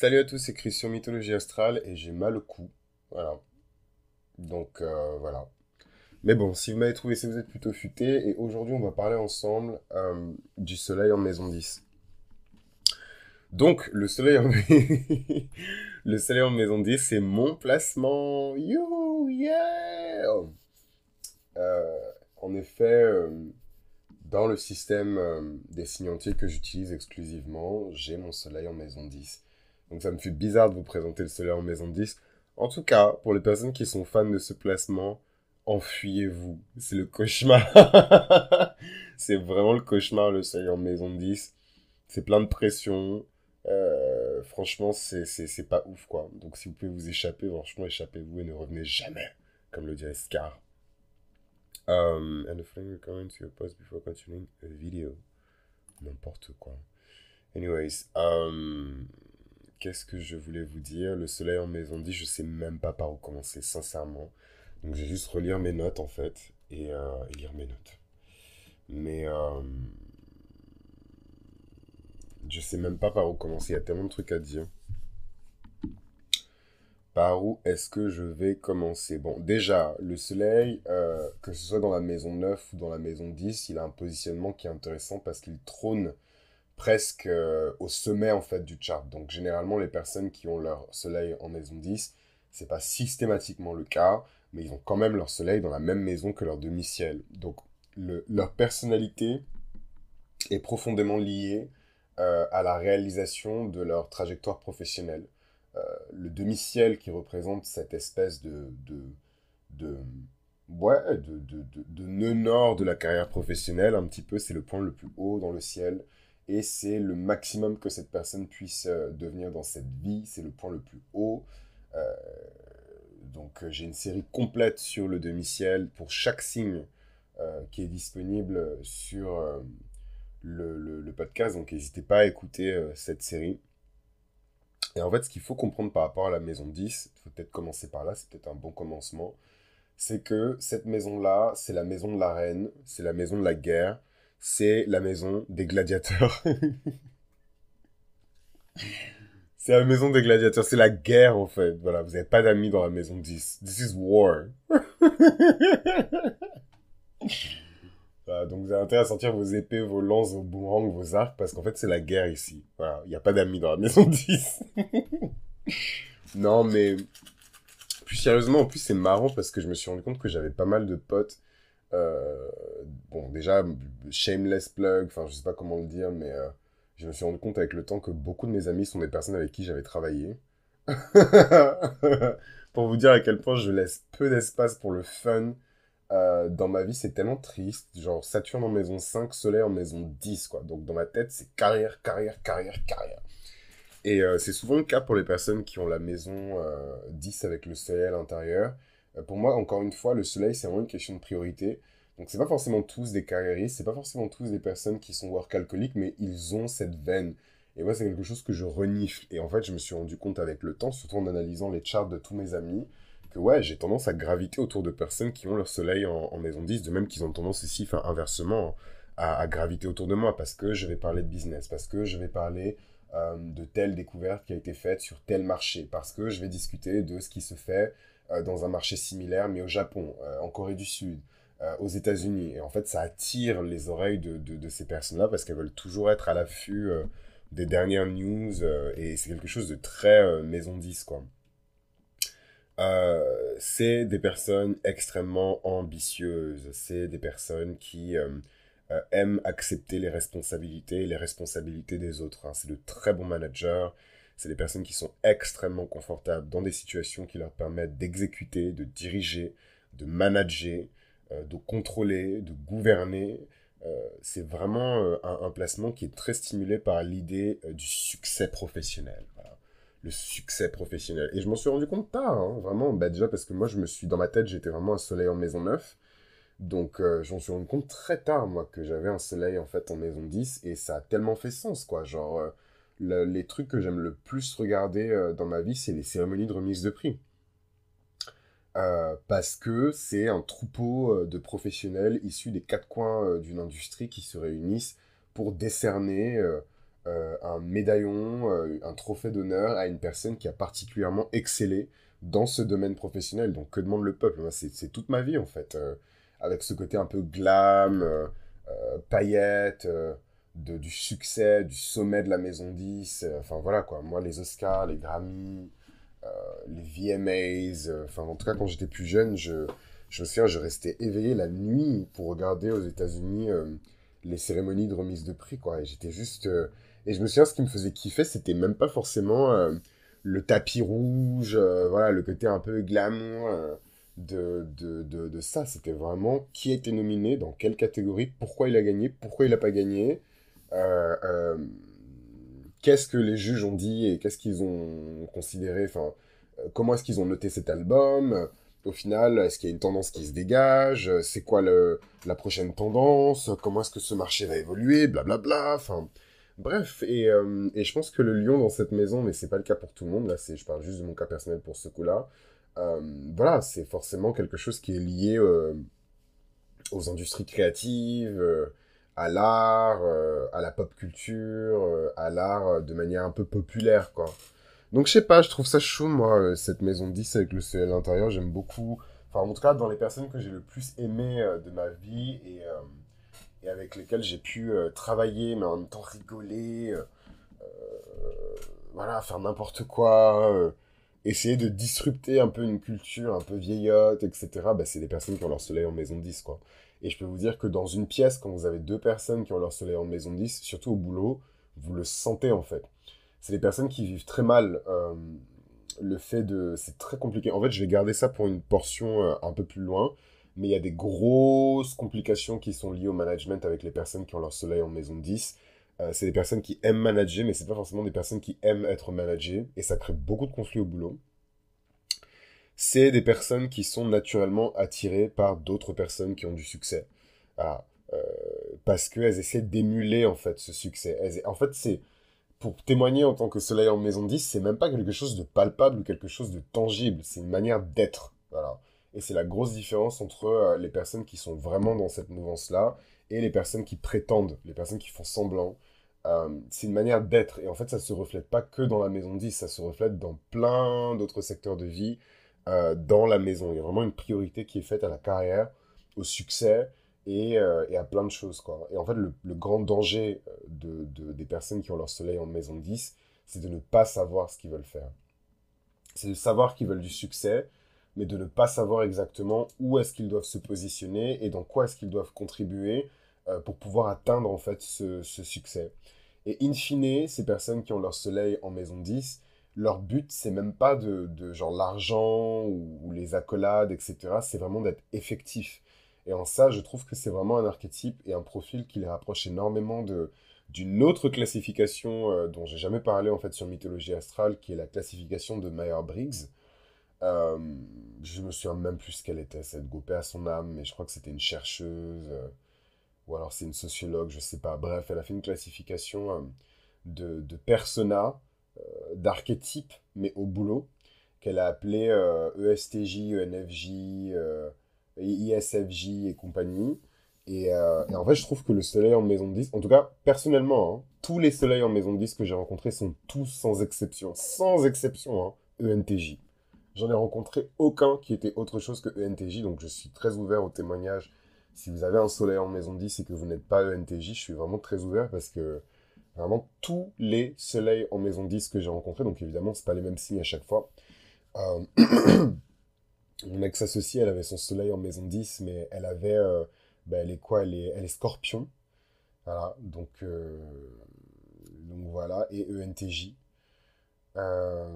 Salut à tous, c'est Christian Mythologie Astrale et j'ai mal au cou. Voilà. Donc voilà. Mais bon, si vous m'avez trouvé, c'est que vous êtes plutôt futé. Et aujourd'hui, on va parler ensemble du soleil en maison 10. Donc, le soleil en, le soleil en maison 10, c'est mon placement. You, yeah! Euh, en effet, dans le système des signes entiers que j'utilise exclusivement, j'ai mon soleil en maison 10. Donc ça me fait bizarre de vous présenter le soleil en maison 10. En tout cas, pour les personnes qui sont fans de ce placement, enfuyez-vous. C'est le cauchemar. C'est vraiment le cauchemar, le soleil en maison 10. C'est plein de pression. Franchement, c'est pas ouf, quoi. Donc si vous pouvez vous échapper, franchement, échappez-vous et ne revenez jamais, comme le dirait Scar. And the flame recurring to your post before continuing a video. N'importe quoi. Anyways, qu'est-ce que je voulais vous dire? Le soleil en maison 10, je sais même pas par où commencer, sincèrement. Donc, je vais juste relire mes notes, en fait, et lire mes notes. Mais je sais même pas par où commencer, il y a tellement de trucs à dire. Par où est-ce que je vais commencer? Bon, déjà, le soleil, que ce soit dans la maison 9 ou dans la maison 10, il a un positionnement qui est intéressant parce qu'il trône presque au sommet en fait du chart. Donc généralement les personnes qui ont leur soleil en maison 10, c'est pas systématiquement le cas, mais ils ont quand même leur soleil dans la même maison que leur demi-ciel. Donc leur personnalité est profondément liée à la réalisation de leur trajectoire professionnelle. Le demi-ciel qui représente cette espèce de, ouais, de nœud nord de la carrière professionnelle, un petit peu, c'est le point le plus haut dans le ciel, et c'est le maximum que cette personne puisse devenir dans cette vie, c'est le point le plus haut. Euh, donc j'ai une série complète sur le demi-ciel pour chaque signe qui est disponible sur le podcast, donc n'hésitez pas à écouter cette série. Et en fait, ce qu'il faut comprendre par rapport à la maison 10, il faut peut-être commencer par là, c'est peut-être un bon commencement, c'est que cette maison-là, c'est la maison de la reine, c'est la maison de la guerre, c'est la maison des gladiateurs. C'est la maison des gladiateurs, c'est la guerre en fait. Voilà, vous n'avez pas d'amis dans la maison 10. This is war. Voilà, donc vous avez intérêt à sortir vos épées, vos lances, vos boomerangs, vos arcs, parce qu'en fait c'est la guerre ici. Voilà, il n'y a pas d'amis dans la maison 10. Non, mais plus sérieusement, en plus c'est marrant parce que je me suis rendu compte que j'avais pas mal de potes. Euh, bon, déjà, shameless plug, enfin, je sais pas comment le dire, mais je me suis rendu compte avec le temps que beaucoup de mes amis sont des personnes avec qui j'avais travaillé. Pour vous dire à quel point je laisse peu d'espace pour le fun. Dans ma vie, c'est tellement triste. Genre, Saturne en maison 5, Soleil en maison 10, quoi. Donc, dans ma tête, c'est carrière, carrière, carrière, carrière. Et c'est souvent le cas pour les personnes qui ont la maison 10 avec le soleil à l'intérieur. Pour moi, encore une fois, le soleil, c'est vraiment une question de priorité. Donc, c'est pas forcément tous des carriéristes, c'est pas forcément tous des personnes qui sont work alcooliques, mais ils ont cette veine. Et moi, c'est quelque chose que je renifle. Et en fait, je me suis rendu compte avec le temps, surtout en analysant les charts de tous mes amis, que ouais, j'ai tendance à graviter autour de personnes qui ont leur soleil en maison 10, de même qu'ils ont tendance ici, enfin inversement, à graviter autour de moi, parce que je vais parler de business, parce que je vais parler de telle découverte qui a été faite sur tel marché, parce que je vais discuter de ce qui se fait dans un marché similaire, mais au Japon, en Corée du Sud, aux États-Unis. Et en fait, ça attire les oreilles de ces personnes-là parce qu'elles veulent toujours être à l'affût des dernières news et c'est quelque chose de très maison 10, quoi. C'est des personnes extrêmement ambitieuses, c'est des personnes qui aiment accepter les responsabilités des autres, hein. C'est de très bons managers, c'est des personnes qui sont extrêmement confortables dans des situations qui leur permettent d'exécuter, de diriger, de manager, de contrôler, de gouverner. C'est vraiment un placement qui est très stimulé par l'idée du succès professionnel. Voilà, le succès professionnel. Et je m'en suis rendu compte tard, hein, vraiment, bah déjà parce que moi, dans ma tête, j'étais vraiment un soleil en maison 9. Donc, j'en suis rendu compte très tard, moi, que j'avais un soleil, en fait, en maison 10. Et ça a tellement fait sens, quoi. Genre, les trucs que j'aime le plus regarder dans ma vie, c'est les cérémonies de remise de prix. Parce que c'est un troupeau de professionnels issus des quatre coins d'une industrie qui se réunissent pour décerner un médaillon, un trophée d'honneur à une personne qui a particulièrement excellé dans ce domaine professionnel. Donc, que demande le peuple? Moi, c'est toute ma vie, en fait. Avec ce côté un peu glam, paillettes, du succès, du sommet de la maison 10. Enfin, voilà, quoi. Moi, les Oscars, les Grammys, les VMAs. Enfin, en tout cas, quand j'étais plus jeune, je me souviens, je restais éveillé la nuit pour regarder aux États-Unis les cérémonies de remise de prix, quoi. Et j'étais juste. Et je me souviens, ce qui me faisait kiffer, c'était même pas forcément le tapis rouge, voilà, le côté un peu glamour de ça. C'était vraiment qui a été nominé, dans quelle catégorie, pourquoi il a gagné, pourquoi il a pas gagné, euh, euh, qu'est-ce que les juges ont dit et qu'est-ce qu'ils ont considéré, enfin, comment est-ce qu'ils ont noté cet album, au final, est-ce qu'il y a une tendance qui se dégage, c'est quoi la prochaine tendance, comment est-ce que ce marché va évoluer, blablabla, enfin, bref, et je pense que le lion dans cette maison, mais c'est pas le cas pour tout le monde, là, je parle juste de mon cas personnel pour ce coup-là, euh, voilà, c'est forcément quelque chose qui est lié aux industries créatives, à l'art, à la pop culture, à l'art de manière un peu populaire, quoi. Donc je sais pas, je trouve ça chou, moi, cette maison 10 avec le ciel à l'intérieur, j'aime beaucoup. Enfin, en tout cas, dans les personnes que j'ai le plus aimées de ma vie et avec lesquelles j'ai pu travailler, mais en même temps rigoler, voilà, faire n'importe quoi, essayer de disrupter un peu une culture un peu vieillotte, etc. Bah, c'est des personnes qui ont leur soleil en maison 10, quoi. Et je peux vous dire que dans une pièce, quand vous avez deux personnes qui ont leur soleil en maison 10, surtout au boulot, vous le sentez en fait. C'est des personnes qui vivent très mal le fait de... C'est très compliqué. En fait, je vais garder ça pour une portion un peu plus loin, mais il y a des grosses complications qui sont liées au management avec les personnes qui ont leur soleil en maison 10. C'est des personnes qui aiment manager, mais c'est pas forcément des personnes qui aiment être managées, et ça crée beaucoup de conflits au boulot. C'est des personnes qui sont naturellement attirées par d'autres personnes qui ont du succès. Voilà. Euh, Parce qu'elles essaient d'émuler en fait ce succès. En fait, c'est pour témoigner en tant que soleil en maison 10, c'est même pas quelque chose de palpable ou quelque chose de tangible, c'est une manière d'être. Voilà. Et c'est la grosse différence entre les personnes qui sont vraiment dans cette mouvance-là et les personnes qui prétendent, les personnes qui font semblant. C'est une manière d'être. Et en fait, ça se reflète pas que dans la maison 10, ça se reflète dans plein d'autres secteurs de vie dans la maison. Il y a vraiment une priorité qui est faite à la carrière, au succès et à plein de choses, quoi. Et en fait, le grand danger des personnes qui ont leur soleil en maison 10, c'est de ne pas savoir ce qu'ils veulent faire. C'est de savoir qu'ils veulent du succès, mais de ne pas savoir exactement où est-ce qu'ils doivent se positionner et dans quoi est-ce qu'ils doivent contribuer pour pouvoir atteindre en fait ce succès. Et in fine, ces personnes qui ont leur soleil en maison 10, leur but, c'est même pas de genre l'argent ou les accolades, etc. C'est vraiment d'être effectif. Et en ça, je trouve que c'est vraiment un archétype et un profil qui les rapproche énormément d'une autre classification dont j'ai jamais parlé en fait sur Mythologie Astrale, qui est la classification de Myers-Briggs. Euh, je me souviens même plus ce qu'elle était, cette go paix à son âme, mais je crois que c'était une chercheuse, ou alors c'est une sociologue, je sais pas. Bref, elle a fait une classification de persona, d'archétypes, mais au boulot, qu'elle a appelé ESTJ, ENFJ, ISFJ et compagnie. Et en fait, je trouve que le soleil en maison 10, en tout cas, personnellement, hein, tous les soleils en maison 10 que j'ai rencontrés sont tous sans exception, hein, ENTJ. J'en ai rencontré aucun qui était autre chose que ENTJ, donc je suis très ouvert aux témoignages. Si vous avez un soleil en maison 10 et que vous n'êtes pas ENTJ, je suis vraiment très ouvert parce que vraiment tous les soleils en maison 10 que j'ai rencontrés, donc évidemment, c'est pas les mêmes signes à chaque fois. Euh, Mon ex-associée, elle avait son soleil en maison 10, mais elle avait. Bah, elle est quoi? Elle est scorpion. Voilà, donc voilà, et ENTJ. Euh,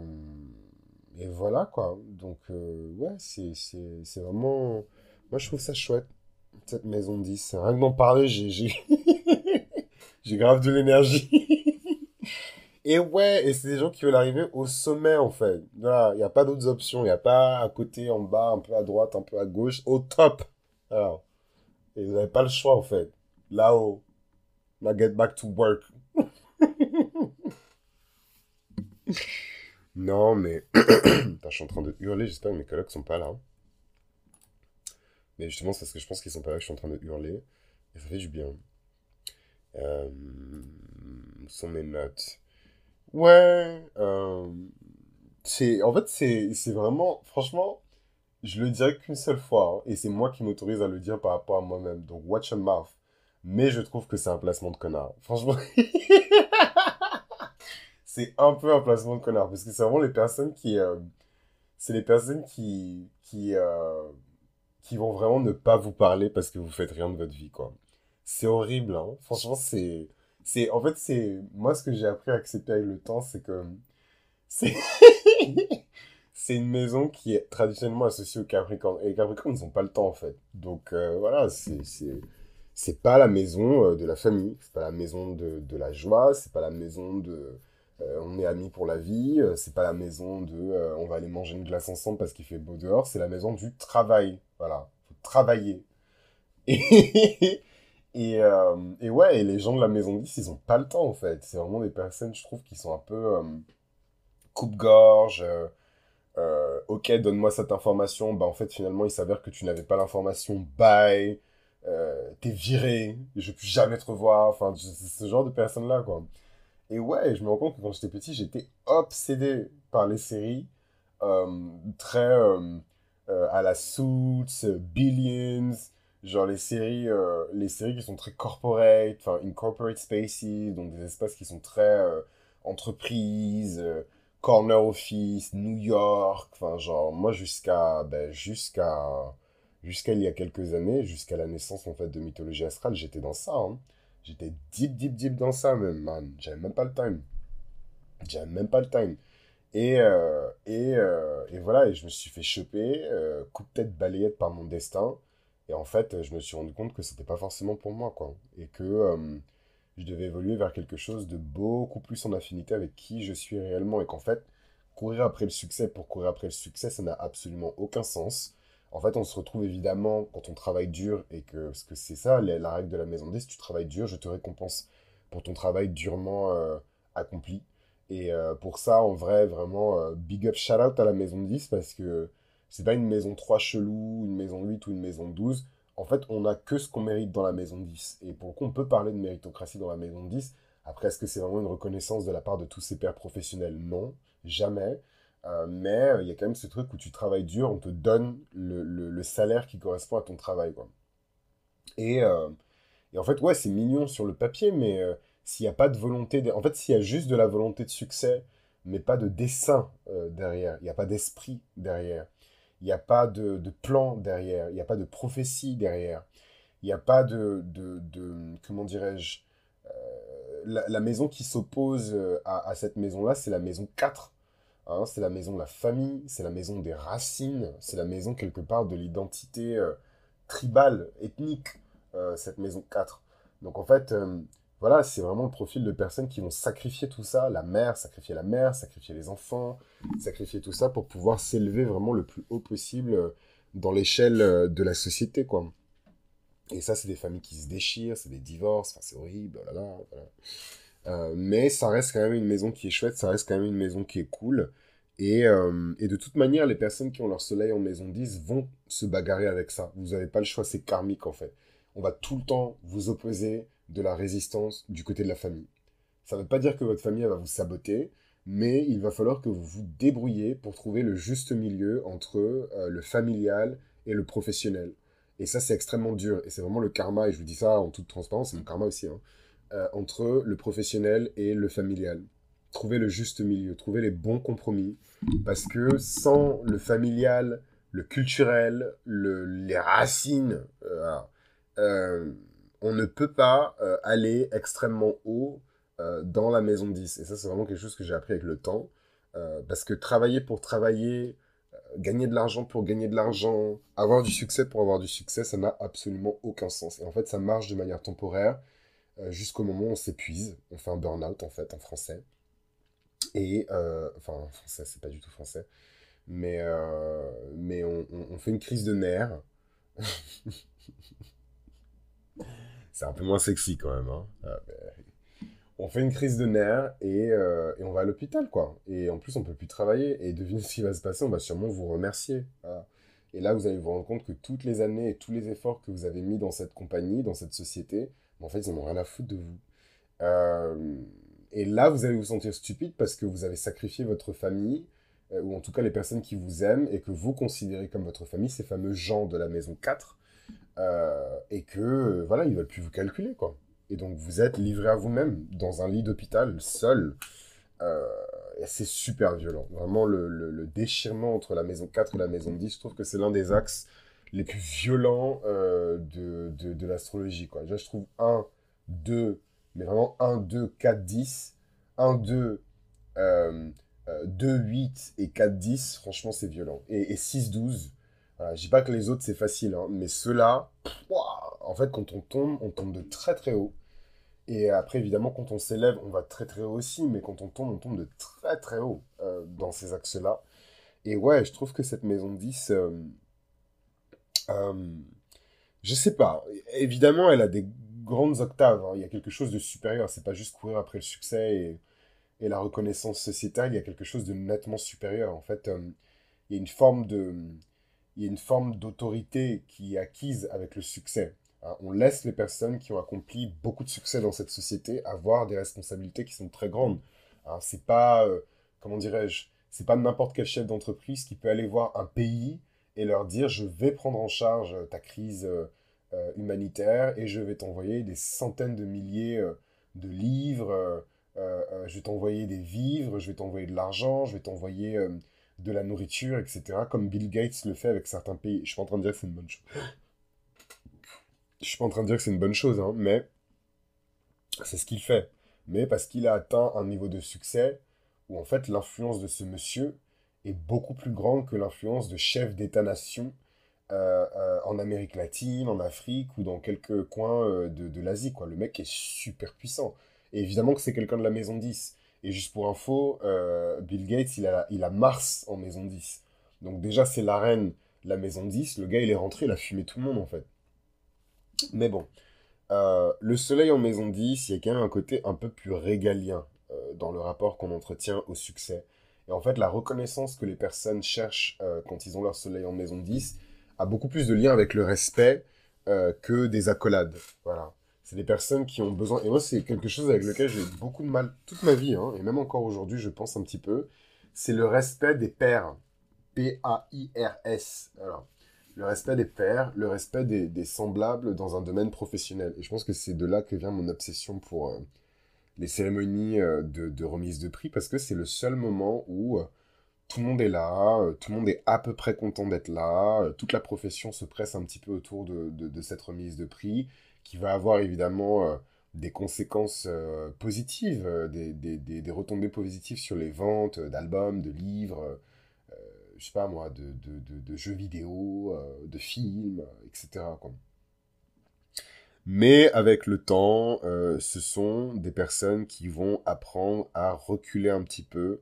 et voilà, quoi. Donc, ouais, c'est vraiment. Moi, je trouve ça chouette, cette maison 10. Rien que d'en parler, j'ai grave de l'énergie. Et ouais, et c'est des gens qui veulent arriver au sommet, en fait. Voilà, il n'y a pas d'autres options. Il n'y a pas à côté, en bas, un peu à droite, un peu à gauche, au top. Alors, et vous n'avez pas le choix, en fait. Là-haut. Now get back to work. Non, mais... Putain, je suis en train de hurler, j'espère que mes collègues sont pas là. Mais justement, c'est parce que je pense qu'ils sont pas là que je suis en train de hurler. Et ça fait du bien. Euh, où sont mes notes? Ouais, en fait, c'est vraiment, franchement, je le dirais qu'une seule fois, hein, et c'est moi qui m'autorise à le dire par rapport à moi-même. Donc, watch your mouth. Mais je trouve que c'est un placement de connard. Franchement, c'est un peu un placement de connard, parce que c'est vraiment les personnes c'est les personnes qui vont vraiment ne pas vous parler parce que vous faites rien de votre vie, quoi. C'est horrible, hein. Franchement, en fait, moi, ce que j'ai appris à accepter avec le temps, c'est que, c'est, c'est une maison qui est traditionnellement associée aux Capricornes. Et les Capricornes, ils n'ont pas le temps, en fait. Donc, voilà, c'est pas la maison de la famille. C'est pas la maison de la joie. C'est pas la maison de, on est amis pour la vie. C'est pas la maison de, on va aller manger une glace ensemble parce qu'il fait beau dehors. C'est la maison du travail. Voilà. Faut travailler. Et, et ouais, et les gens de la maison 10, ils ont pas le temps, en fait. C'est vraiment des personnes, je trouve, qui sont un peu coupe-gorge. Ok, donne-moi cette information. Bah, en fait, finalement, il s'avère que tu n'avais pas l'information. Bye. T'es viré. Je vais plus jamais te revoir. Enfin, c'est ce genre de personnes-là, quoi. Et ouais, je me rends compte que quand j'étais petit, j'étais obsédé par les séries très à la Suits, Billions, genre les séries qui sont très corporate, enfin incorporate spaces, donc des espaces qui sont très entreprises, corner office, New York, enfin genre moi jusqu'à il y a quelques années, jusqu'à la naissance en fait de Mythologie Astrale, j'étais dans ça, hein. J'étais deep dans ça même, man. J'avais même pas le time. J'avais même pas le time. Et voilà, et je me suis fait choper, coup de tête balayette par mon destin. Et en fait, je me suis rendu compte que c'était pas forcément pour moi, quoi. Et que je devais évoluer vers quelque chose de beaucoup plus en affinité avec qui je suis réellement. Et qu'en fait, courir après le succès pour courir après le succès, ça n'a absolument aucun sens. En fait, on se retrouve évidemment quand on travaille dur et que, parce que c'est ça, la règle de la maison 10, si tu travailles dur, je te récompense pour ton travail durement accompli. Et pour ça, en vrai, vraiment, big up, shout out à la maison 10 parce que c'est pas une maison 3 chelou, une maison 8 ou une maison 12. En fait, on a que ce qu'on mérite dans la maison 10. Et pour le coup, on peut parler de méritocratie dans la maison 10. Après, est-ce que c'est vraiment une reconnaissance de la part de tous ces pères professionnels? Non, jamais. Mais il y a quand même ce truc où tu travailles dur, on te donne le salaire qui correspond à ton travail, quoi. Et, euh, et en fait, ouais, c'est mignon sur le papier, mais s'il n'y a pas de volonté, en fait, s'il y a juste de la volonté de succès, mais pas de dessin derrière, il n'y a pas d'esprit derrière, il n'y a pas de plan derrière, il n'y a pas de prophétie derrière, il n'y a pas comment dirais-je, la maison qui s'oppose à cette maison-là, c'est la maison 4. Hein, c'est la maison de la famille, c'est la maison des racines, c'est la maison quelque part de l'identité tribale, ethnique, cette maison 4. Donc en fait, voilà, c'est vraiment le profil de personnes qui vont sacrifier tout ça, la mère, sacrifier les enfants, sacrifier tout ça pour pouvoir s'élever vraiment le plus haut possible dans l'échelle de la société, quoi. Et ça, c'est des familles qui se déchirent, c'est des divorces, enfin, c'est horrible, oh là là, voilà. Mais ça reste quand même une maison qui est chouette, ça reste quand même une maison qui est cool. Et de toute manière, les personnes qui ont leur soleil en maison 10 vont se bagarrer avec ça. Vous n'avez pas le choix, c'est karmique en fait. On va tout le temps vous opposer de la résistance du côté de la famille. Ça ne veut pas dire que votre famille elle va vous saboter, mais il va falloir que vous vous débrouillez pour trouver le juste milieu entre le familial et le professionnel. Et ça, c'est extrêmement dur. Et c'est vraiment le karma, et je vous dis ça en toute transparence, c'est mon karma aussi, hein, entre le professionnel et le familial. Trouver le juste milieu, trouver les bons compromis. Parce que sans le familial, le culturel, les racines, euh, on ne peut pas aller extrêmement haut dans la maison 10. Et ça, c'est vraiment quelque chose que j'ai appris avec le temps. Parce que travailler pour travailler, gagner de l'argent pour gagner de l'argent, avoir du succès pour avoir du succès, ça n'a absolument aucun sens. Et en fait, ça marche de manière temporaire jusqu'au moment où on s'épuise. On fait un burn-out, en fait, en français. Et, enfin, en français, c'est pas du tout français. Mais on fait une crise de nerfs. C'est un peu moins sexy quand même, hein. On fait une crise de nerfs et on va à l'hôpital, quoi. Et en plus, on peut plus travailler. Et devinez ce qui va se passer, on va sûrement vous remercier. Voilà. Et là, vous allez vous rendre compte que toutes les années et tous les efforts que vous avez mis dans cette compagnie, dans cette société, Mais en fait, ils n'en ont rien à foutre de vous. Euh, et là, vous allez vous sentir stupide parce que vous avez sacrifié votre famille, ou en tout cas les personnes qui vous aiment et que vous considérez comme votre famille, ces fameux gens de la maison 4, et que, voilà, ils ne veulent plus vous calculer, quoi. Et donc, vous êtes livré à vous-même, dans un lit d'hôpital, seul. Euh, et c'est super violent. Vraiment, le déchirement entre la maison 4 et la maison 10, je trouve que c'est l'un des axes les plus violents de l'astrologie, quoi. Déjà, je trouve un 2 mais vraiment un 2 4 10 un 2 2, 8 et 4 10 franchement, c'est violent. Et 6 12 voilà, je dis pas que les autres, c'est facile, hein, mais ceux-là, en fait, quand on tombe de très très haut. Et après, évidemment, quand on s'élève, on va très très haut aussi, mais quand on tombe de très très haut dans ces axes-là. Et ouais, je trouve que cette maison 10, euh, je sais pas, évidemment, elle a des grandes octaves, hein. Il y a quelque chose de supérieur, c'est pas juste courir après le succès et la reconnaissance sociétale, il y a quelque chose de nettement supérieur. En fait, il y a une forme de, il y a une forme d'autorité qui est acquise avec le succès. Hein. On laisse les personnes qui ont accompli beaucoup de succès dans cette société avoir des responsabilités qui sont très grandes. Hein, c'est pas, comment dirais-je, c'est pas n'importe quel chef d'entreprise qui peut aller voir un pays et leur dire je vais prendre en charge ta crise humanitaire et je vais t'envoyer des centaines de milliers de livres, je vais t'envoyer des vivres, je vais t'envoyer de l'argent, je vais t'envoyer de la nourriture, etc. Comme Bill Gates le fait avec certains pays. Je suis pas en train de dire que c'est une bonne chose. Je suis pas en train de dire que c'est une bonne chose, hein, mais c'est ce qu'il fait. Mais parce qu'il a atteint un niveau de succès où en fait l'influence de ce monsieur est beaucoup plus grande que l'influence de chefs d'État-nation en Amérique latine, en Afrique ou dans quelques coins de l'Asie, quoi. Le mec est super puissant. Et évidemment que c'est quelqu'un de la maison 10. Et juste pour info, Bill Gates, il a Mars en maison 10. Donc déjà, c'est la reine, la maison 10. Le gars, il est rentré, il a fumé tout le monde, en fait. Mais bon, le soleil en maison 10, il y a quand même un côté un peu plus régalien dans le rapport qu'on entretient au succès. Et en fait, la reconnaissance que les personnes cherchent quand ils ont leur soleil en maison 10 a beaucoup plus de lien avec le respect que des accolades. Voilà. C'est des personnes qui ont besoin. Et moi, c'est quelque chose avec lequel j'ai eu beaucoup de mal toute ma vie, hein, et même encore aujourd'hui, je pense un petit peu. C'est le respect des pairs. Pairs. Voilà. Le respect des pairs, le respect des semblables dans un domaine professionnel. Et je pense que c'est de là que vient mon obsession pour les cérémonies de remise de prix, parce que c'est le seul moment où tout le monde est là, tout le monde est à peu près content d'être là, toute la profession se presse un petit peu autour de cette remise de prix, qui va avoir évidemment des conséquences positives, des retombées positives sur les ventes d'albums, de livres, je sais pas moi, de jeux vidéo, de films, etc., quoi. Mais avec le temps, ce sont des personnes qui vont apprendre à reculer un petit peu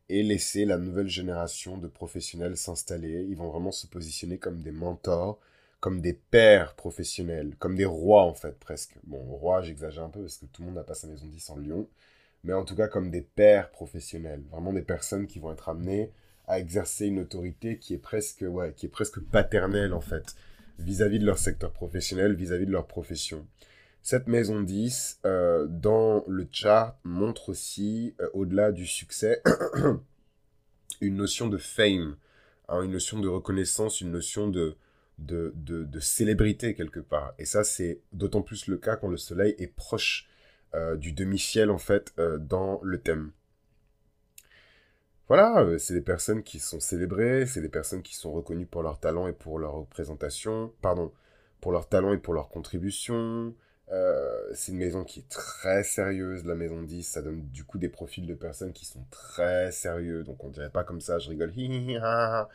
et laisser la nouvelle génération de professionnels s'installer. Ils vont vraiment se positionner comme des mentors, comme des pères professionnels, comme des rois en fait presque. Bon, roi, j'exagère un peu parce que tout le monde n'a pas sa maison 10 en Lyon, mais en tout cas comme des pères professionnels, vraiment des personnes qui vont être amenées à exercer une autorité qui est presque, ouais, qui est presque paternelle en fait, vis-à-vis de leur secteur professionnel, vis-à-vis de leur profession. Cette maison 10, dans le chart, montre aussi, au-delà du succès, une notion de fame, hein, une notion de reconnaissance, une notion de célébrité quelque part. Et ça, c'est d'autant plus le cas quand le soleil est proche du demi-ciel, en fait, dans le thème. Voilà, c'est des personnes qui sont célébrées, c'est des personnes qui sont reconnues pour leur talent et pour leur représentation, pardon, pour leur talent et pour leur contribution. C'est une maison qui est très sérieuse, la maison 10, ça donne du coup des profils de personnes qui sont très sérieux, donc on dirait pas comme ça, je rigole, hi hi hi ha ha.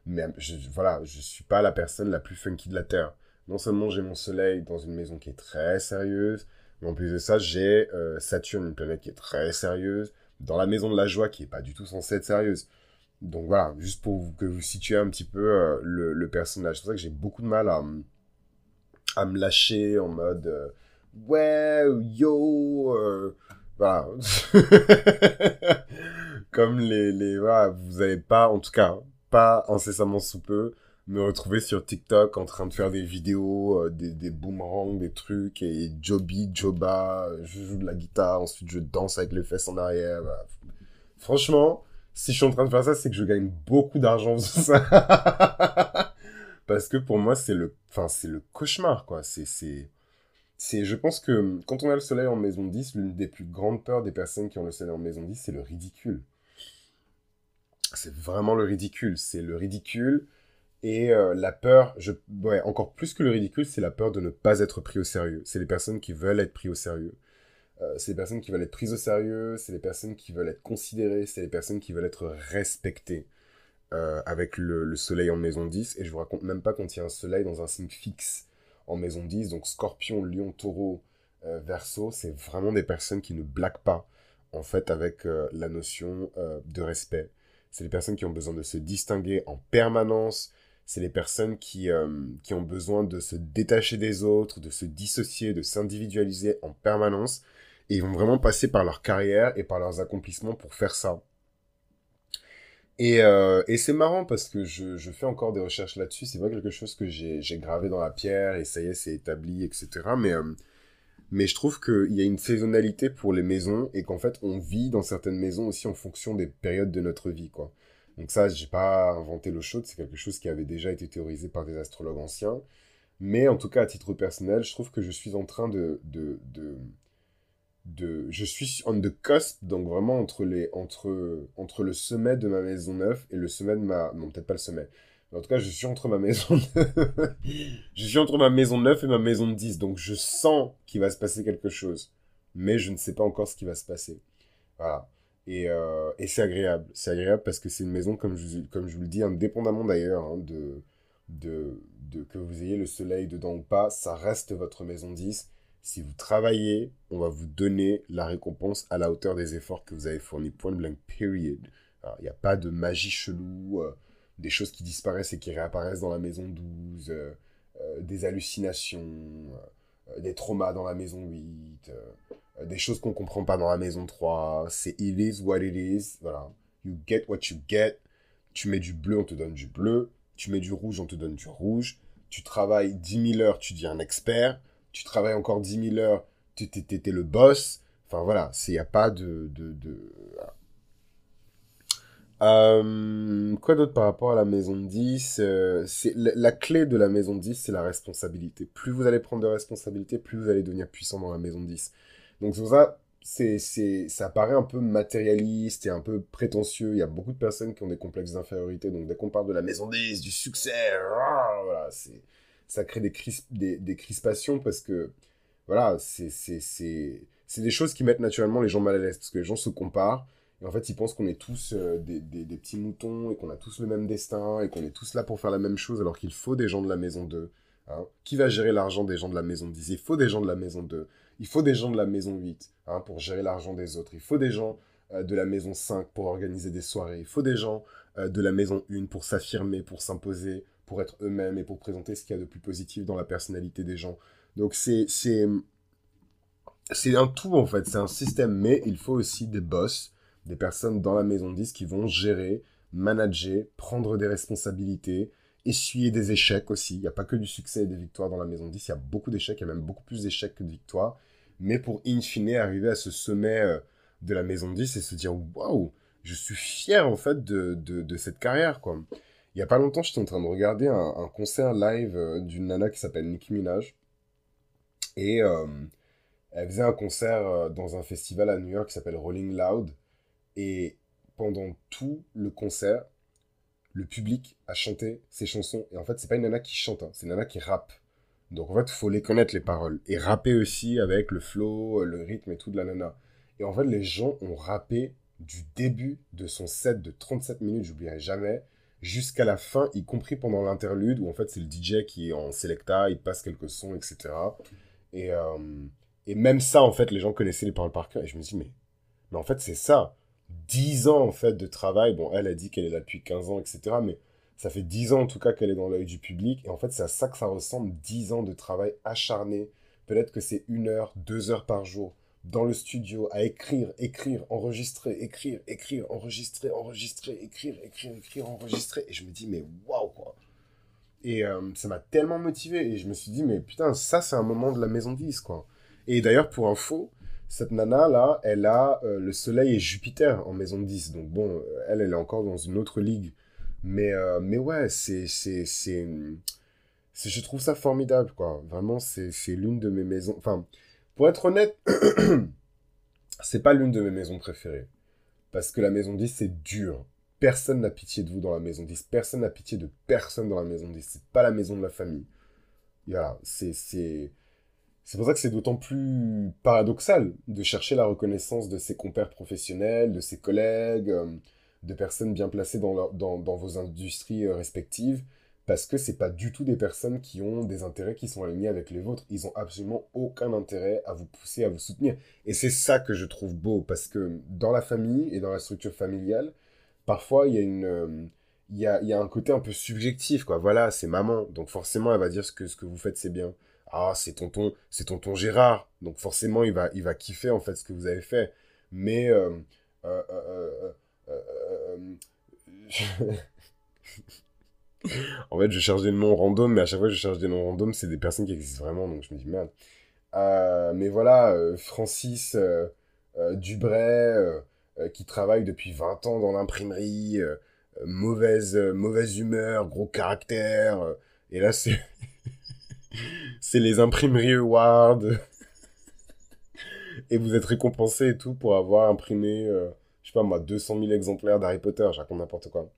Mais voilà, je suis pas la personne la plus funky de la Terre. Non seulement j'ai mon soleil dans une maison qui est très sérieuse, mais en plus de ça, j'ai Saturne, une planète qui est très sérieuse, dans la maison de la joie qui est pas du tout censée être sérieuse. Donc voilà, juste pour que vous situez un petit peu le personnage. C'est pour ça que j'ai beaucoup de mal à me lâcher en mode ouais, yo, voilà. Comme voilà, vous avez pas, en tout cas, pas incessamment sous peu, me retrouver sur TikTok en train de faire des vidéos, des boomerangs, des trucs, et Joby, Joba, je joue de la guitare, ensuite je danse avec les fesses en arrière. Voilà. Franchement, si je suis en train de faire ça, c'est que je gagne beaucoup d'argent sur ça. Parce que pour moi, c'est le cauchemar, quoi. Je pense que quand on a le soleil en maison 10, l'une des plus grandes peurs des personnes qui ont le soleil en maison 10, c'est le ridicule. C'est vraiment le ridicule. C'est le ridicule et la peur, ouais, encore plus que le ridicule, c'est la peur de ne pas être pris au sérieux. C'est les personnes qui veulent être pris au sérieux. C'est les personnes qui veulent être prises au sérieux, c'est les personnes qui veulent être considérées, c'est les personnes qui veulent être respectées avec le soleil en maison 10. Et je vous raconte même pas quand il y a un soleil dans un signe fixe en maison 10, donc Scorpion, Lion, Taureau, Verseau, c'est vraiment des personnes qui ne blaguent pas, en fait, avec la notion de respect. C'est les personnes qui ont besoin de se distinguer en permanence. C'est les personnes qui ont besoin de se détacher des autres, de se dissocier, de s'individualiser en permanence. Et ils vont vraiment passer par leur carrière et par leurs accomplissements pour faire ça. Et c'est marrant parce que je fais encore des recherches là-dessus. C'est pas quelque chose que j'ai gravé dans la pierre et ça y est, c'est établi, etc. Mais je trouve qu'il y a une saisonnalité pour les maisons et qu'en fait, on vit dans certaines maisons aussi en fonction des périodes de notre vie, quoi. Donc ça, j'ai pas inventé l'eau chaude, c'est quelque chose qui avait déjà été théorisé par des astrologues anciens. Mais en tout cas, à titre personnel, je trouve que je suis en train je suis on the cusp, donc vraiment entre le sommet de ma maison 9 et le sommet de ma, non, peut-être pas le sommet. Mais en tout cas, je suis entre ma maison, je suis entre ma maison 9 et ma maison 10, donc je sens qu'il va se passer quelque chose. Mais je ne sais pas encore ce qui va se passer. Voilà. Et c'est agréable. C'est agréable parce que c'est une maison, comme je vous le dis, indépendamment d'ailleurs, hein, que vous ayez le soleil dedans ou pas, ça reste votre maison 10. Si vous travaillez, on va vous donner la récompense à la hauteur des efforts que vous avez fournis. Point blank, period. Alors, il n'y a pas de magie chelou, des choses qui disparaissent et qui réapparaissent dans la maison 12, des hallucinations, des traumas dans la maison 8, des choses qu'on comprend pas dans la maison 3. C'est it is what it is. Voilà. You get what you get. Tu mets du bleu, on te donne du bleu. Tu mets du rouge, on te donne du rouge. Tu travailles 10 000 heures, tu deviens un expert. Tu travailles encore 10 000 heures, t'es le boss. Enfin voilà, il n'y a pas voilà. Quoi d'autre par rapport à la maison 10 la clé de la maison 10, c'est la responsabilité. Plus vous allez prendre de responsabilités, plus vous allez devenir puissant dans la maison 10. Donc c'est pour ça, ça paraît un peu matérialiste et un peu prétentieux. Il y a beaucoup de personnes qui ont des complexes d'infériorité. Donc dès qu'on parle de la maison 10, du succès, voilà, ça crée des crispations parce que, voilà, c'est des choses qui mettent naturellement les gens mal à l'aise. Parce que les gens se comparent. Et en fait, ils pensent qu'on est tous des petits moutons et qu'on a tous le même destin et qu'on est tous là pour faire la même chose alors qu'il faut des gens de la maison 2. Hein. Qui va gérer l'argent des gens de la maison 10? Il faut des gens de la maison 2. Il faut des gens de la maison 8 hein, pour gérer l'argent des autres. Il faut des gens de la maison 5 pour organiser des soirées. Il faut des gens de la maison 1 pour s'affirmer, pour s'imposer, pour être eux-mêmes et pour présenter ce qu'il y a de plus positif dans la personnalité des gens. Donc c'est un tout en fait, c'est un système, mais il faut aussi des boss, des personnes dans la maison 10 qui vont gérer, manager, prendre des responsabilités, essuyer des échecs aussi. Il n'y a pas que du succès et des victoires dans la maison 10, il y a beaucoup d'échecs, il y a même beaucoup plus d'échecs que de victoires. Mais pour in fine arriver à ce sommet de la maison 10 et se dire waouh, je suis fier en fait de cette carrière quoi. Il y a pas longtemps, j'étais en train de regarder un concert live d'une nana qui s'appelle Nicki Minaj et elle faisait un concert dans un festival à New York qui s'appelle Rolling Loud. Et pendant tout le concert, le public a chanté ses chansons. Et en fait, c'est pas une nana qui chante, hein, c'est une nana qui rappe. Donc en fait, il faut les connaître, les paroles. Et rapper aussi avec le flow, le rythme et tout de la nana. Et en fait, les gens ont rappé du début de son set de 37 minutes, j'oublierai jamais, jusqu'à la fin, y compris pendant l'interlude, où en fait, c'est le DJ qui est en selecta, il passe quelques sons, etc. Et, euh, et même ça, en fait, les gens connaissaient les paroles par cœur. Et je me dis, mais en fait, c'est ça. 10 ans, en fait, de travail. Bon, elle a dit qu'elle est là depuis 15 ans, etc. Mais ça fait 10 ans, en tout cas, qu'elle est dans l'œil du public. Et en fait, c'est à ça que ça ressemble. 10 ans de travail acharné. Peut-être que c'est 1 heure, 2 heures par jour dans le studio à écrire, écrire, enregistrer, écrire, écrire, enregistrer, enregistrer, écrire, écrire, écrire, enregistrer. Et je me dis, mais waouh, quoi. Et ça m'a tellement motivé. Et je me suis dit, mais putain, ça, c'est un moment de la maison 10, quoi. Et d'ailleurs, pour info, cette nana-là, elle a le Soleil et Jupiter en maison 10. Donc bon, elle est encore dans une autre ligue. Mais ouais, je trouve ça formidable, quoi. Vraiment, c'est l'une de mes maisons... Enfin, pour être honnête, c'est pas l'une de mes maisons préférées. Parce que la maison 10, c'est dur. Personne n'a pitié de vous dans la maison 10. Personne n'a pitié de personne dans la maison 10. C'est pas la maison de la famille. Voilà, c'est pour ça que c'est d'autant plus paradoxal de chercher la reconnaissance de ses compères professionnels, de ses collègues, de personnes bien placées dans vos industries respectives, parce que c'est pas du tout des personnes qui ont des intérêts qui sont alignés avec les vôtres. Ils ont absolument aucun intérêt à vous pousser, à vous soutenir. Et c'est ça que je trouve beau, parce que dans la famille et dans la structure familiale, parfois il y a il y a un côté un peu subjectif, quoi. Voilà, c'est maman, donc forcément elle va dire ce que vous faites c'est bien. Ah, c'est tonton Gérard. Donc forcément, il va kiffer en fait ce que vous avez fait. Mais euh, euh, euh, euh, euh, en fait, je cherche des noms random, mais à chaque fois que je cherche des noms random, c'est des personnes qui existent vraiment. Donc je me dis merde. Mais voilà, Francis Dubray, qui travaille depuis 20 ans dans l'imprimerie, mauvaise humeur, gros caractère. Et là, c'est les imprimeries awards. Et vous êtes récompensé et tout pour avoir imprimé, je sais pas moi, 200 000 exemplaires d'Harry Potter, je raconte n'importe quoi.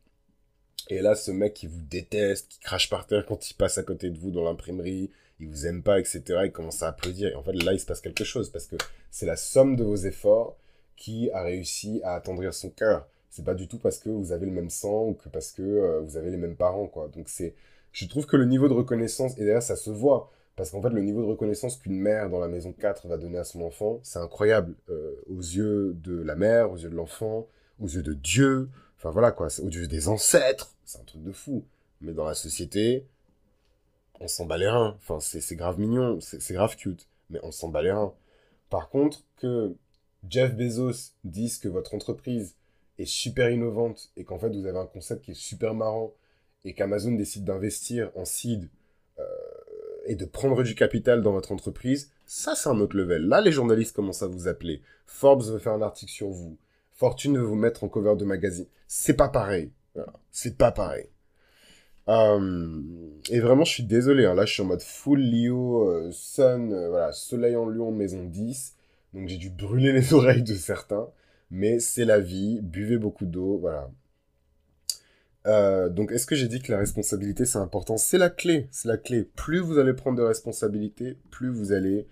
Et là, ce mec qui vous déteste, qui crache par terre quand il passe à côté de vous dans l'imprimerie, il vous aime pas, etc., il commence à applaudir. Et en fait, là, il se passe quelque chose parce que c'est la somme de vos efforts qui a réussi à attendrir son cœur. C'est pas du tout parce que vous avez le même sang ou que parce que vous avez les mêmes parents, quoi. Donc je trouve que le niveau de reconnaissance, et d'ailleurs ça se voit, parce qu'en fait le niveau de reconnaissance qu'une mère dans la maison 4 va donner à son enfant, c'est incroyable. Aux yeux de la mère, aux yeux de l'enfant, aux yeux de Dieu, enfin voilà quoi, c'est aux yeux des ancêtres, c'est un truc de fou. Mais dans la société, on s'en bat les reins. Enfin, c'est grave mignon, c'est grave cute, mais on s'en bat les reins. Par contre, que Jeff Bezos dise que votre entreprise est super innovante et qu'en fait vous avez un concept qui est super marrant et qu'Amazon décide d'investir en seed euh, et de prendre du capital dans votre entreprise, ça c'est un autre level. Là, les journalistes commencent à vous appeler. Forbes veut faire un article sur vous. Fortune veut vous mettre en cover de magazine. C'est pas pareil. Voilà. C'est pas pareil. Et vraiment, je suis désolé, hein. Là, je suis en mode full Leo, Sun, voilà, Soleil en Lion, maison 10. Donc, j'ai dû brûler les oreilles de certains. Mais c'est la vie. Buvez beaucoup d'eau, voilà. Donc, est-ce que j'ai dit que la responsabilité, c'est important? C'est la clé, c'est la clé. Plus vous allez prendre de responsabilités, plus vous allez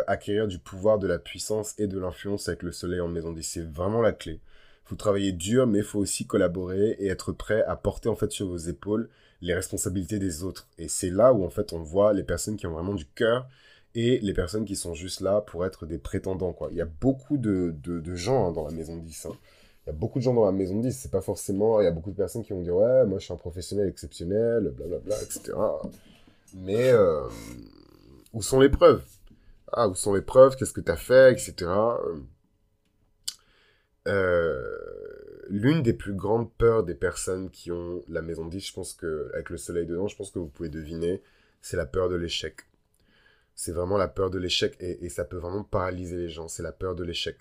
acquérir du pouvoir, de la puissance et de l'influence avec le soleil en maison 10. C'est vraiment la clé. Il faut travailler dur, mais il faut aussi collaborer et être prêt à porter en fait sur vos épaules les responsabilités des autres. Et c'est là où en fait on voit les personnes qui ont vraiment du cœur et les personnes qui sont juste là pour être des prétendants, quoi. Il y a beaucoup de gens, hein, dans la maison 10, hein. Il y a beaucoup de gens dans la maison 10, c'est pas forcément... Il y a beaucoup de personnes qui vont dire, ouais, moi je suis un professionnel exceptionnel, blablabla, etc. Mais où sont les preuves? Ah, où sont les preuves? Qu'est-ce que t'as fait, etc. L'une des plus grandes peurs des personnes qui ont la maison 10, je pense que, avec le soleil dedans, je pense que vous pouvez deviner, c'est la peur de l'échec. C'est vraiment la peur de l'échec et ça peut vraiment paralyser les gens. C'est la peur de l'échec.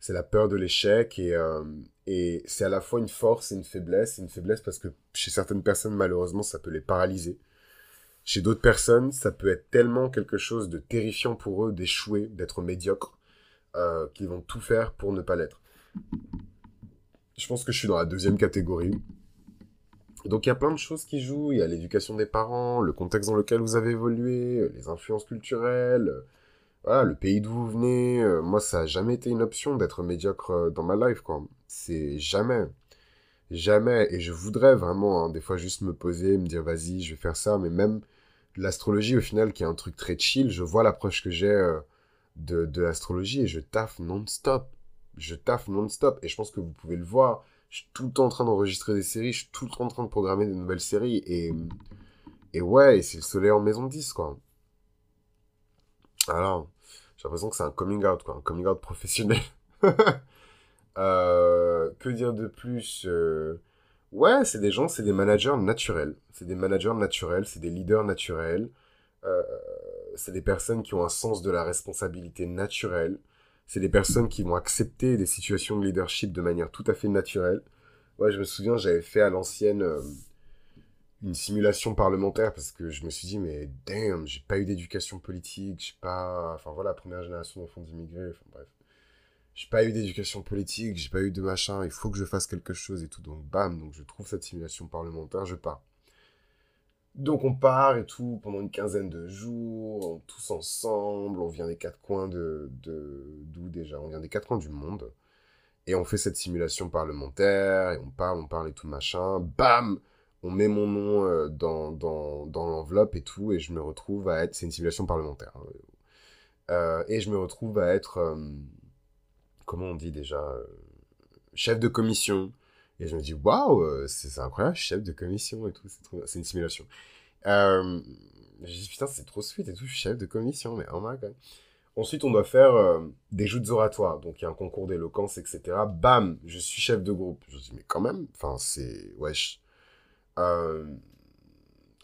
C'est la peur de l'échec et c'est à la fois une force et une faiblesse. C'est une faiblesse parce que chez certaines personnes, malheureusement, ça peut les paralyser. Chez d'autres personnes, ça peut être tellement quelque chose de terrifiant pour eux d'échouer, d'être médiocre, qu'ils vont tout faire pour ne pas l'être. Je pense que je suis dans la deuxième catégorie. Donc il y a plein de choses qui jouent. Il y a l'éducation des parents, le contexte dans lequel vous avez évolué, les influences culturelles, voilà, le pays d'où vous venez. Moi, ça a jamais été une option d'être médiocre dans ma life, quoi. C'est jamais. Jamais. Et je voudrais vraiment, hein, des fois, juste me poser, me dire, vas-y, je vais faire ça. Mais même l'astrologie, au final, qui est un truc très chill, je vois l'approche que j'ai de l'astrologie et je taffe non-stop. Je taffe non-stop. Et je pense que vous pouvez le voir. Je suis tout le temps en train d'enregistrer des séries. Je suis tout le temps en train de programmer de nouvelles séries. Et ouais, et c'est le soleil en maison 10, quoi. Alors, j'ai l'impression que c'est un coming out, quoi. Un coming out professionnel. Que dire de plus? Ouais, c'est des gens, c'est des managers naturels. C'est des managers naturels, c'est des leaders naturels. Euh, c'est des personnes qui ont un sens de la responsabilité naturelle. C'est des personnes qui vont accepter des situations de leadership de manière tout à fait naturelle. Ouais, je me souviens, j'avais fait à l'ancienne une simulation parlementaire parce que je me suis dit, mais damn, j'ai pas eu d'éducation politique, j'ai pas. Enfin voilà, première génération d'enfants d'immigrés, enfin bref. J'ai pas eu d'éducation politique, j'ai pas eu de machin, il faut que je fasse quelque chose et tout. Donc bam, donc je trouve cette simulation parlementaire, je pars. Donc on part et tout pendant une quinzaine de jours, tous ensemble, on vient des quatre coins d'où déjà? On vient des quatre coins du monde. Et on fait cette simulation parlementaire, et on parle et tout machin. Bam! On met mon nom dans l'enveloppe et tout, et je me retrouve à être... C'est une simulation parlementaire, hein. Et je me retrouve à être... comment on dit déjà? Chef de commission. Et je me dis, waouh, c'est incroyable, chef de commission et tout, c'est une simulation. Euh, j'ai dit, putain, c'est trop sweet et tout, je suis chef de commission, mais oh my god. Ensuite, on doit faire des joutes oratoires. Donc, il y a un concours d'éloquence, etc. Bam, je suis chef de groupe. Je me dis, mais quand même, enfin, c'est... Wesh. Euh,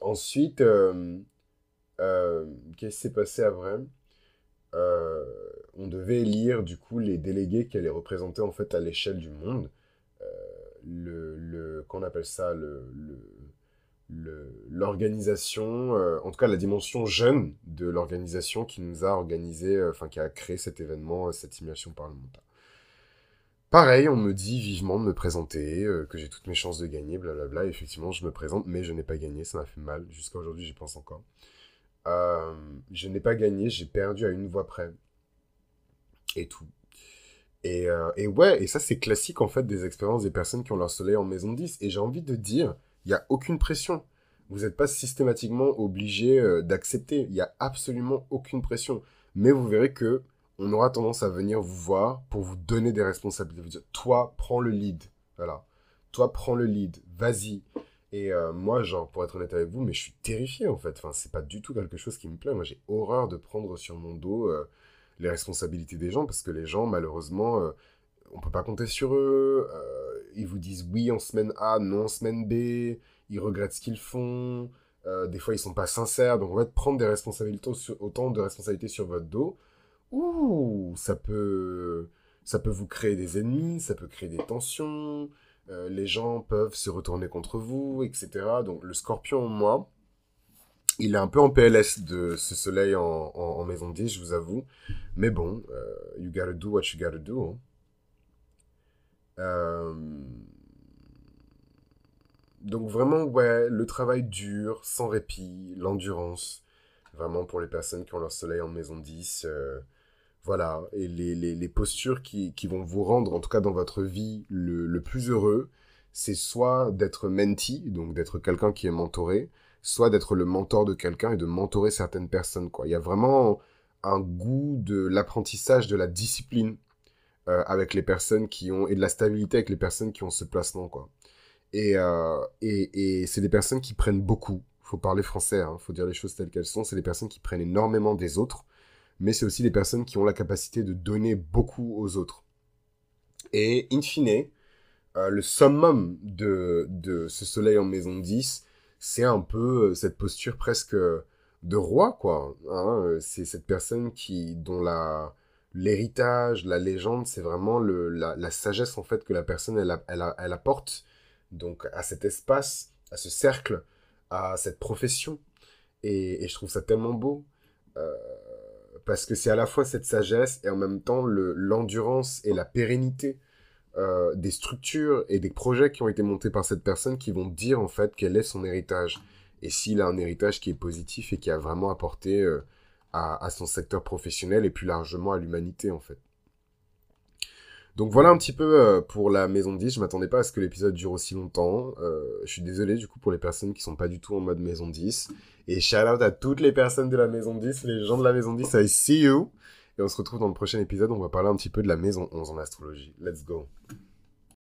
ensuite, qu'est-ce qui s'est passé après? Euh, on devait élire, du coup, les délégués qui allaient représenter, en fait, à l'échelle du monde. Euh, qu'on appelle ça, l'organisation, en tout cas la dimension jeune de l'organisation qui nous a organisé, enfin qui a créé cet événement, cette simulation parlementaire. Pareil, on me dit vivement de me présenter, que j'ai toutes mes chances de gagner, blablabla. Effectivement, je me présente, mais je n'ai pas gagné, ça m'a fait mal. Jusqu'à aujourd'hui, j'y pense encore. Euh, je n'ai pas gagné, j'ai perdu à une voix près. Et tout. Et ouais, et ça c'est classique en fait des expériences des personnes qui ont leur soleil en maison 10. Et j'ai envie de dire, il n'y a aucune pression. Vous n'êtes pas systématiquement obligé d'accepter. Il n'y a absolument aucune pression. Mais vous verrez que on aura tendance à venir vous voir pour vous donner des responsabilités. Vous dire, toi, prends le lead. Voilà. Toi, prends le lead. Vas-y. Et moi, genre, pour être honnête avec vous, mais je suis terrifié en fait. Enfin, c'est pas du tout quelque chose qui me plaît. Moi, j'ai horreur de prendre sur mon dos les responsabilités des gens parce que les gens, malheureusement, on peut pas compter sur eux. Ils vous disent oui en semaine A, non en semaine B. Ils regrettent ce qu'ils font. Des fois, ils sont pas sincères. Donc, en fait, prendre des responsabilités, autant de responsabilités sur votre dos, ouh, ça peut vous créer des ennemis, ça peut créer des tensions. Les gens peuvent se retourner contre vous, etc. Donc, le scorpion, moi, il est un peu en PLS de ce soleil en maison 10, je vous avoue. Mais bon, you gotta do what you gotta do, hein. Euh, Donc vraiment, ouais, le travail dur, sans répit, l'endurance, vraiment pour les personnes qui ont leur soleil en maison 10, voilà, et les postures qui vont vous rendre, en tout cas dans votre vie, le plus heureux, c'est soit d'être mentee, donc d'être quelqu'un qui est mentoré, soit d'être le mentor de quelqu'un et de mentorer certaines personnes, quoi. Il y a vraiment un goût de l'apprentissage, de la discipline avec les personnes qui ont, et de la stabilité avec les personnes qui ont ce placement, quoi. Et c'est des personnes qui prennent beaucoup. Faut parler français, hein, faut dire les choses telles qu'elles sont. C'est des personnes qui prennent énormément des autres, mais c'est aussi des personnes qui ont la capacité de donner beaucoup aux autres. Et in fine, le summum de ce soleil en maison 10, c'est un peu cette posture presque de roi, quoi, hein. C'est cette personne dont l'héritage, la légende, c'est vraiment la sagesse, en fait, que la personne, elle apporte donc à cet espace, à ce cercle, à cette profession. Et je trouve ça tellement beau. euh, Parce que c'est à la fois cette sagesse et en même temps l'endurance et la pérennité des structures et des projets qui ont été montés par cette personne qui vont dire en fait quel est son héritage. Et s'il a un héritage qui est positif et qui a vraiment apporté à son secteur professionnel et plus largement à l'humanité en fait. Donc voilà un petit peu pour la maison 10. Je m'attendais pas à ce que l'épisode dure aussi longtemps. Je suis désolé du coup pour les personnes qui sont pas du tout en mode maison 10. Et shout out à toutes les personnes de la maison 10, les gens de la maison 10, I see you. Et on se retrouve dans le prochain épisode, on va parler un petit peu de la maison 11 en astrologie. Let's go.